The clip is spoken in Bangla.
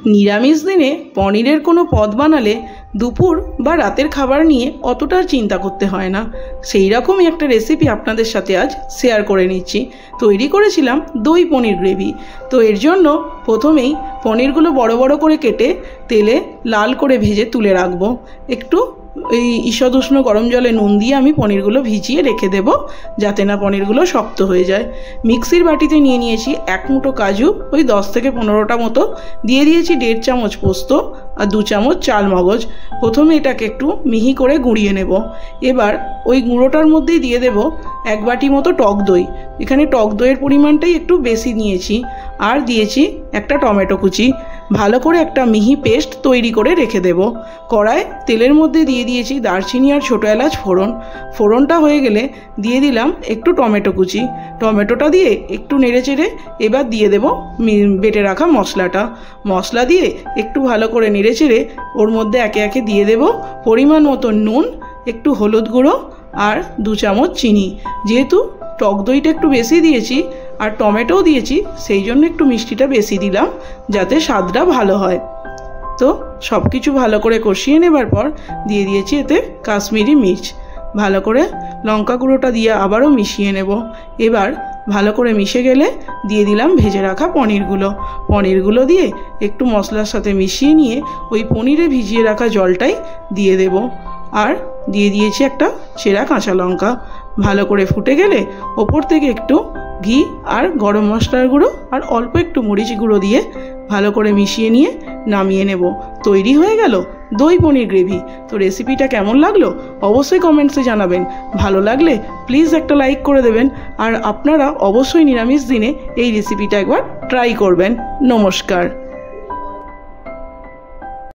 নিরামিষ দিনে পনিরের কোনো পদ বানালে দুপুর বা রাতের খাবার নিয়ে অতটা চিন্তা করতে হয় না। সেই রকমই একটা রেসিপি আপনাদের সাথে আজ শেয়ার করে নিচ্ছি। তৈরি করেছিলাম দই পনির গ্রেভি। তো এর জন্য প্রথমেই পনিরগুলো বড় বড় করে কেটে তেলে লাল করে ভেজে তুলে রাখবো। একটু এই ঈষদ উষ্ণ গরম জলে নুন দিয়ে আমি পনিরগুলো ভিজিয়ে রেখে দেব, যাতে না পনিরগুলো শক্ত হয়ে যায়। মিক্সির বাটিতে নিয়ে নিয়েছি 1 মুঠো কাজু, ওই 10 থেকে 15টা মতো, দিয়ে দিয়েছি 1.5 চামচ পোস্ত আর 2 চামচ চাল মগজ। প্রথমে এটাকে একটু মিহি করে গুঁড়িয়ে নেব। এবার ওই গুঁড়োটার মধ্যেই দিয়ে দেব 1 বাটি মতো টক দই। এখানে টক দইয়ের পরিমাণটাই একটু বেশি নিয়েছি। আর দিয়েছি একটা টমেটো কুচি। ভালো করে একটা মিহি পেস্ট তৈরি করে রেখে দেব। কড়ায় তেলের মধ্যে দিয়ে দিয়েছি দারচিনি আর ছোটো এলাচ ফোড়ন। ফোড়নটা হয়ে গেলে দিয়ে দিলাম একটু টমেটো কুচি। টমেটোটা দিয়ে একটু নেড়েচেড়ে এবার দিয়ে দেব বেটে রাখা মশলা দিয়ে একটু ভালো করে নেড়েচেড়ে ওর মধ্যে একে একে দিয়ে দেব পরিমাণ মতো নুন, একটু হলুদ গুঁড়ো আর 2 চামচ চিনি। যেহেতু টক দইটা একটু বেশি দিয়েছি আর টমেটোও দিয়েছি, সেই জন্য একটু মিষ্টিটা বেশি দিলাম, যাতে স্বাদটা ভালো হয়। তো সব কিছু ভালো করে কষিয়ে নেবার পর দিয়ে দিয়েছি এতে কাশ্মীরি মির্চ। ভালো করে লঙ্কা গুঁড়োটা দিয়ে আবারও মিশিয়ে নেব। এবার ভালো করে মিশে গেলে দিয়ে দিলাম ভেজে রাখা পনিরগুলো দিয়ে একটু মশলার সাথে মিশিয়ে নিয়ে ওই পনিরে ভিজিয়ে রাখা জলটাই দিয়ে দেব। আর দিয়ে দিয়েছি একটা চেরা কাঁচা লঙ্কা। ভালো করে ফুটে গেলে ওপর থেকে একটু ঘি আর গরম মশলার গুঁড়ো আর অল্প একটু মরিচ গুঁড়ো দিয়ে ভালো করে মিশিয়ে নিয়ে নামিয়ে নেব। তৈরি হয়ে গেল দই পনির গ্রেভি। তো রেসিপিটা কেমন লাগলো অবশ্যই কমেন্টসে জানাবেন। ভালো লাগলে প্লিজ একটা লাইক করে দেবেন। আর আপনারা অবশ্যই নিরামিষ দিনে এই রেসিপিটা একবার ট্রাই করবেন। নমস্কার।